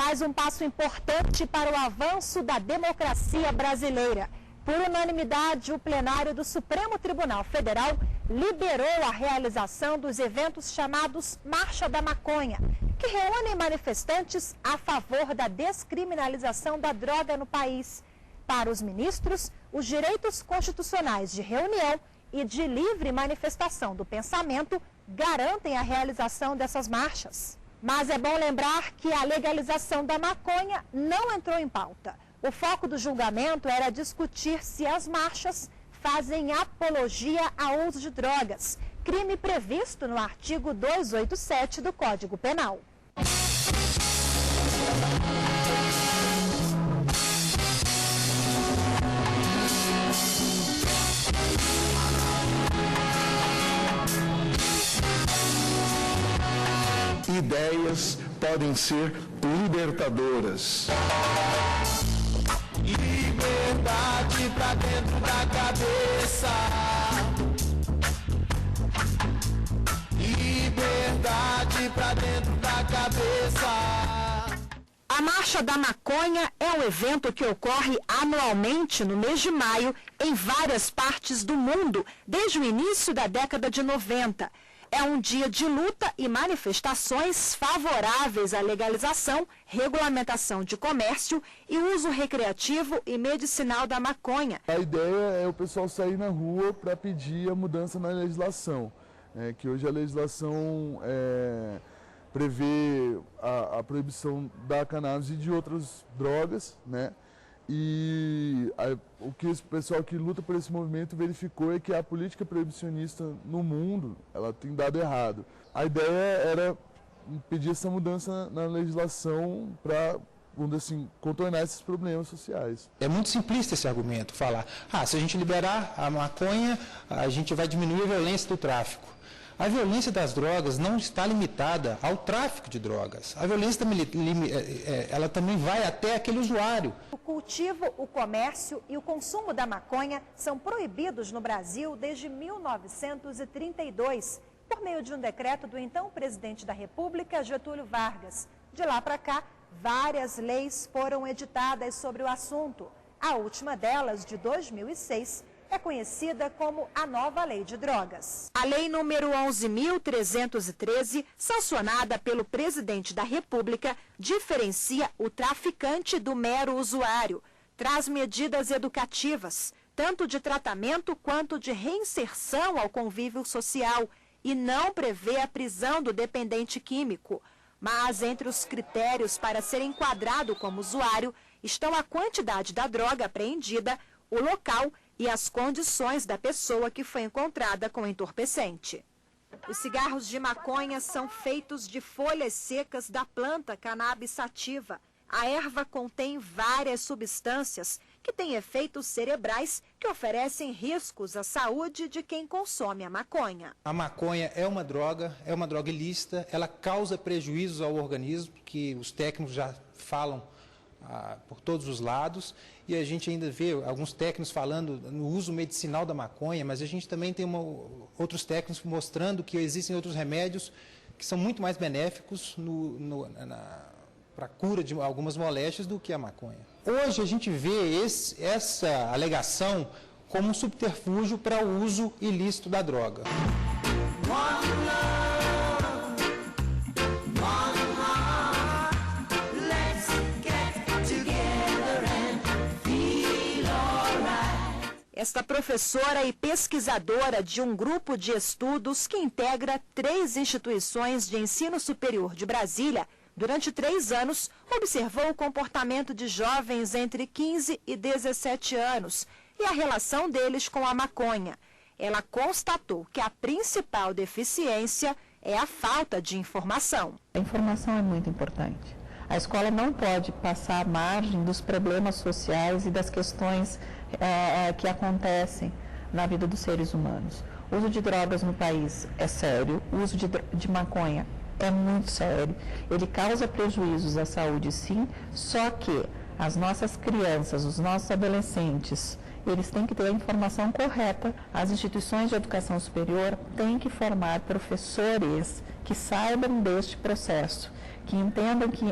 mais um passo importante para o avanço da democracia brasileira. Por unanimidade, o plenário do Supremo Tribunal Federal liberou a realização dos eventos chamados Marcha da Maconha, que reúnem manifestantes a favor da descriminalização da droga no país. Para os ministros, os direitos constitucionais de reunião e de livre manifestação do pensamento garantem a realização dessas marchas. Mas é bom lembrar que a legalização da maconha não entrou em pauta. O foco do julgamento era discutir se as marchas fazem apologia ao uso de drogas, crime previsto no artigo 287 do Código Penal. Ideias podem ser libertadoras. Liberdade pra dentro da cabeça. Liberdade pra dentro da cabeça. A Marcha da Maconha é um evento que ocorre anualmente no mês de maio em várias partes do mundo, desde o início da década de 90. É um dia de luta e manifestações favoráveis à legalização, regulamentação de comércio e uso recreativo e medicinal da maconha. A ideia é o pessoal sair na rua para pedir a mudança na legislação, que hoje a legislação prevê a proibição da cannabis e de outras drogas, né? E o que o pessoal que luta por esse movimento verificou é que a política proibicionista no mundo, ela tem dado errado. A ideia era pedir essa mudança na legislação para, vamos dizer assim, contornar esses problemas sociais. É muito simplista esse argumento, falar, se a gente liberar a maconha, a gente vai diminuir a violência do tráfico. A violência das drogas não está limitada ao tráfico de drogas. A violência ela também vai até aquele usuário. O cultivo, o comércio e o consumo da maconha são proibidos no Brasil desde 1932, por meio de um decreto do então presidente da República, Getúlio Vargas. De lá para cá, várias leis foram editadas sobre o assunto. A última delas, de 2006, é conhecida como a nova Lei de Drogas. A Lei número 11.313, sancionada pelo presidente da República, diferencia o traficante do mero usuário, traz medidas educativas, tanto de tratamento quanto de reinserção ao convívio social, e não prevê a prisão do dependente químico. Mas entre os critérios para ser enquadrado como usuário estão a quantidade da droga apreendida, o local e as condições da pessoa que foi encontrada com entorpecente. Os cigarros de maconha são feitos de folhas secas da planta cannabis sativa. A erva contém várias substâncias que têm efeitos cerebrais que oferecem riscos à saúde de quem consome a maconha. A maconha é uma droga ilícita, ela causa prejuízos ao organismo, que os técnicos já falam por todos os lados, e a gente ainda vê alguns técnicos falando no uso medicinal da maconha, mas a gente também tem outros técnicos mostrando que existem outros remédios que são muito mais benéficos para a cura de algumas moléstias do que a maconha. Hoje a gente vê essa alegação como um subterfúgio para o uso ilícito da droga. Esta professora e pesquisadora de um grupo de estudos que integra 3 instituições de ensino superior de Brasília, durante 3 anos, observou o comportamento de jovens entre 15 e 17 anos e a relação deles com a maconha. Ela constatou que a principal deficiência é a falta de informação. A informação é muito importante. A escola não pode passar à margem dos problemas sociais e das questões que acontecem na vida dos seres humanos. O uso de drogas no país é sério, o uso de maconha é muito sério, ele causa prejuízos à saúde sim, só que as nossas crianças, os nossos adolescentes, eles têm que ter a informação correta. As instituições de educação superior têm que formar professores que saibam deste processo, que entendam que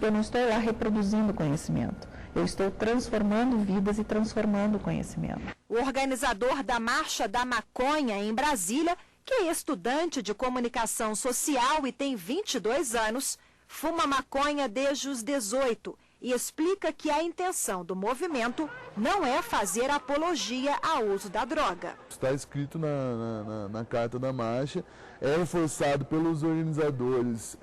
eu não estou lá reproduzindo conhecimento, eu estou transformando vidas e transformando conhecimento. O organizador da Marcha da Maconha em Brasília, que é estudante de comunicação social e tem 22 anos, fuma maconha desde os 18 e explica que a intenção do movimento não é fazer apologia ao uso da droga. Está escrito na carta da marcha, é reforçado pelos organizadores,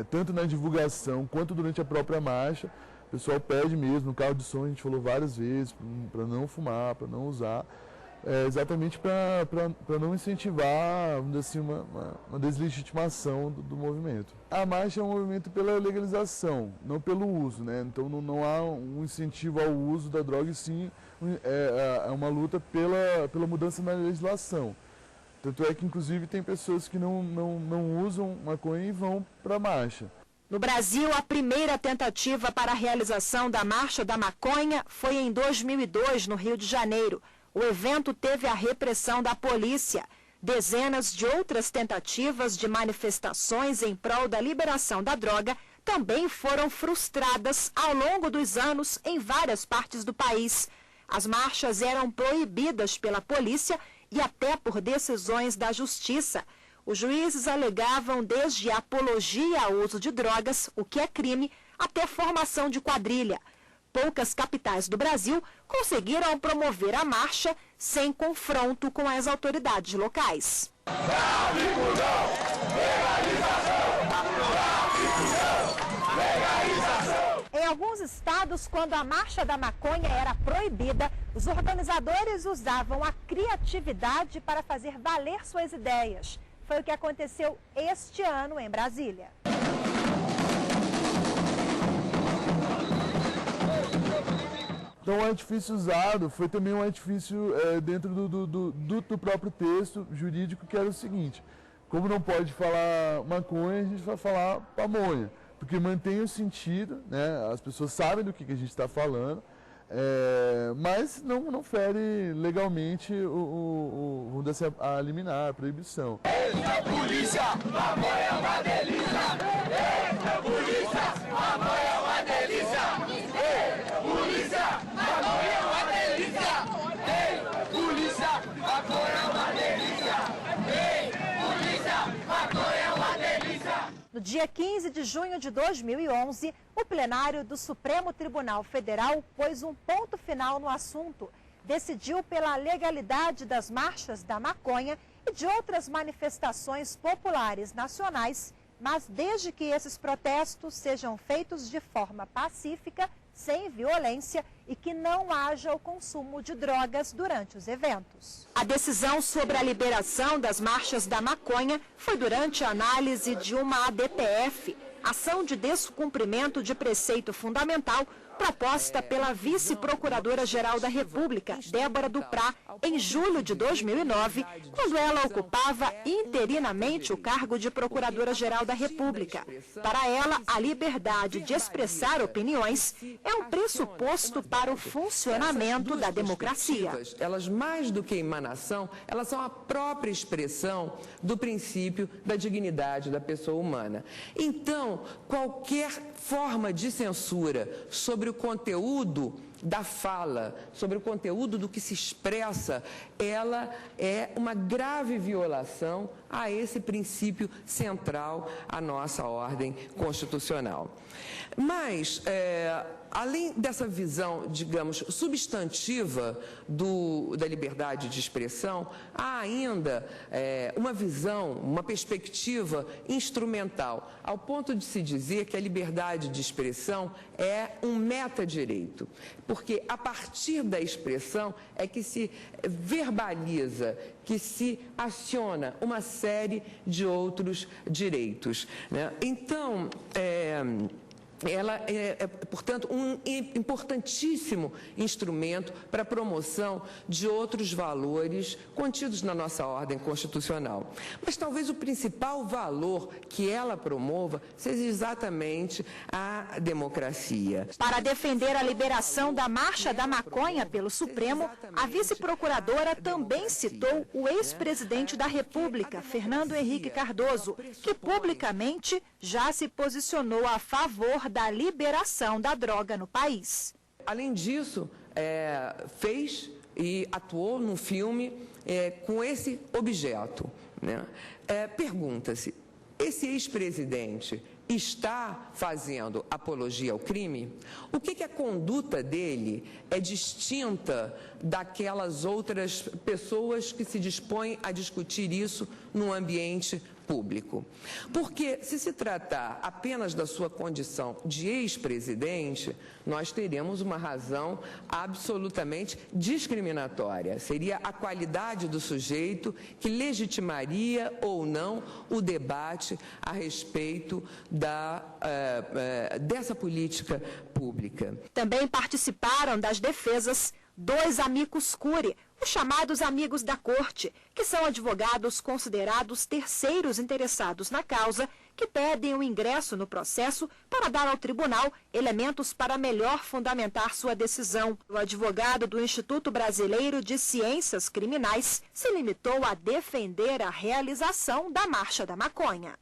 tanto na divulgação quanto durante a própria marcha. O pessoal pede mesmo, no carro de som a gente falou várias vezes, para não fumar, para não usar, exatamente para não incentivar, vamos dizer assim, uma deslegitimação do movimento. A marcha é um movimento pela legalização, não pelo uso, né? Então não há um incentivo ao uso da droga, e sim é uma luta pela mudança na legislação. Tanto é que, inclusive, tem pessoas que não usam maconha e vão para a marcha. No Brasil, a primeira tentativa para a realização da Marcha da Maconha foi em 2002, no Rio de Janeiro. O evento teve a repressão da polícia. Dezenas de outras tentativas de manifestações em prol da liberação da droga também foram frustradas ao longo dos anos em várias partes do país. As marchas eram proibidas pela polícia e até por decisões da justiça. Os juízes alegavam desde apologia ao uso de drogas, o que é crime, até formação de quadrilha. Poucas capitais do Brasil conseguiram promover a marcha sem confronto com as autoridades locais. Em alguns estados, quando a Marcha da Maconha era proibida, os organizadores usavam a criatividade para fazer valer suas ideias. Foi o que aconteceu este ano em Brasília. Então, o artifício usado foi também um artifício dentro do próprio texto jurídico, que era o seguinte: como não pode falar maconha, a gente vai falar pamonha, porque mantém o sentido, né? As pessoas sabem do que a gente está falando, mas não fere legalmente a liminar, a proibição. Eita polícia, maconha é uma delícia! Eita polícia, maconha é uma delícia! Eita polícia, maconha é uma delícia! Eita polícia, maconha é uma delícia! Eita polícia, maconha é uma delícia! No dia 15 de junho de 2011, o plenário do Supremo Tribunal Federal pôs um ponto final no assunto. Decidiu pela legalidade das marchas da maconha e de outras manifestações populares nacionais, mas desde que esses protestos sejam feitos de forma pacífica, sem violência e que não haja o consumo de drogas durante os eventos. A decisão sobre a liberação das marchas da maconha foi durante a análise de uma ADPF, ação de descumprimento de preceito fundamental, proposta pela vice-procuradora-geral da República, Débora Duprá, em julho de 2009, quando ela ocupava interinamente o cargo de procuradora-geral da República. Para ela, a liberdade de expressar opiniões é um pressuposto para o funcionamento da democracia. Elas, mais do que emanação, elas são a própria expressão do princípio da dignidade da pessoa humana. Então, qualquer forma de censura sobre o conteúdo da fala, sobre o conteúdo do que se expressa, ela é uma grave violação a esse princípio central à nossa ordem constitucional. Mas, além dessa visão, digamos, substantiva da liberdade de expressão, há ainda uma visão, uma perspectiva instrumental, ao ponto de se dizer que a liberdade de expressão é um metadireito, porque a partir da expressão é que se verbaliza, que se aciona uma série de outros direitos, né? Então, ela portanto, um importantíssimo instrumento para a promoção de outros valores contidos na nossa ordem constitucional. Mas talvez o principal valor que ela promova seja exatamente a democracia. Para defender a liberação da Marcha da Maconha pelo Supremo, a vice-procuradora também citou o ex-presidente da República, Fernando Henrique Cardoso, que publicamente já se posicionou a favor da liberação da droga no país. Além disso, fez e atuou num filme com esse objeto, né? Pergunta-se, esse ex-presidente está fazendo apologia ao crime? O que a conduta dele é distinta daquelas outras pessoas que se dispõem a discutir isso no ambiente público? Porque, se se tratar apenas da sua condição de ex-presidente, nós teremos uma razão absolutamente discriminatória. Seria a qualidade do sujeito que legitimaria ou não o debate a respeito dessa política pública. Também participaram das defesas 2 amicus curiae, os chamados amigos da corte, que são advogados considerados terceiros interessados na causa, que pedem o ingresso no processo para dar ao tribunal elementos para melhor fundamentar sua decisão. O advogado do Instituto Brasileiro de Ciências Criminais se limitou a defender a realização da Marcha da Maconha.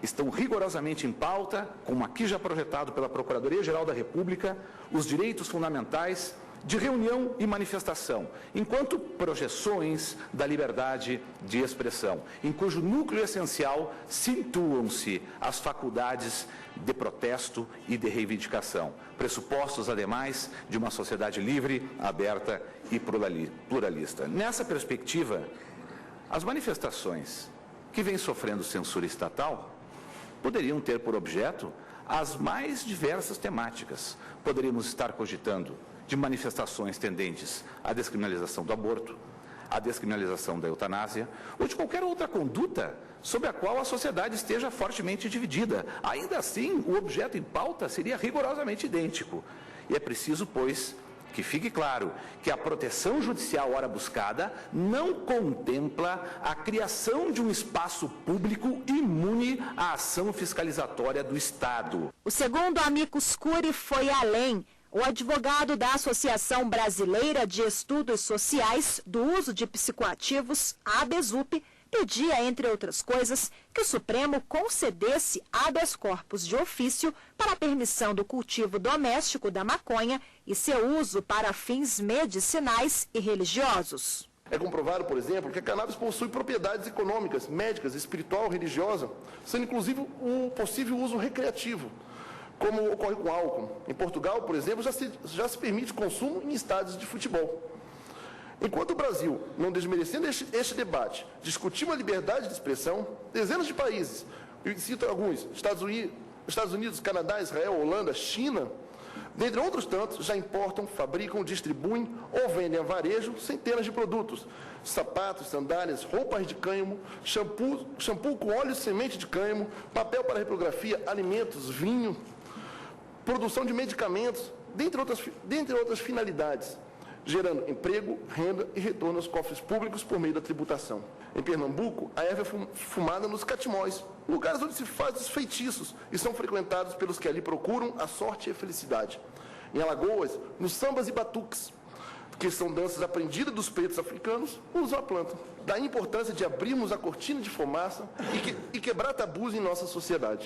Estão rigorosamente em pauta, como aqui já projetado pela Procuradoria-Geral da República, os direitos fundamentais de reunião e manifestação, enquanto projeções da liberdade de expressão, em cujo núcleo essencial situam-se as faculdades de protesto e de reivindicação, pressupostos, ademais, de uma sociedade livre, aberta e pluralista. Nessa perspectiva, as manifestações que vêm sofrendo censura estatal poderiam ter por objeto as mais diversas temáticas. Poderíamos estar cogitando de manifestações tendentes à descriminalização do aborto, à descriminalização da eutanásia, ou de qualquer outra conduta sobre a qual a sociedade esteja fortemente dividida. Ainda assim, o objeto em pauta seria rigorosamente idêntico. E é preciso, pois, que fique claro que a proteção judicial ora buscada não contempla a criação de um espaço público imune à ação fiscalizatória do Estado. O segundo amicus curiae foi além. O advogado da Associação Brasileira de Estudos Sociais do Uso de Psicoativos, a ABESUP, pedia, entre outras coisas, que o Supremo concedesse habeas corpus de ofício para a permissão do cultivo doméstico da maconha e seu uso para fins medicinais e religiosos. É comprovado, por exemplo, que a cannabis possui propriedades econômicas, médicas, espiritual, religiosa, sendo inclusive um possível uso recreativo, como ocorre com álcool. Em Portugal, por exemplo, já se permite consumo em estádios de futebol. Enquanto o Brasil, não desmerecendo este debate, discutiu a liberdade de expressão, dezenas de países, eu cito alguns, Estados Unidos, Canadá, Israel, Holanda, China, dentre outros tantos, já importam, fabricam, distribuem ou vendem a varejo centenas de produtos, sapatos, sandálias, roupas de cânhamo, shampoo com óleo e semente de cânhamo, papel para reprografia, alimentos, vinho, produção de medicamentos, dentre outras finalidades, gerando emprego, renda e retorno aos cofres públicos por meio da tributação. Em Pernambuco, a erva é fumada nos catimóis, lugares onde se fazem os feitiços e são frequentados pelos que ali procuram a sorte e a felicidade. Em Alagoas, nos sambas e batuques, que são danças aprendidas dos pretos africanos, usam a planta. Daí a importância de abrirmos a cortina de fumaça e quebrar tabus em nossa sociedade.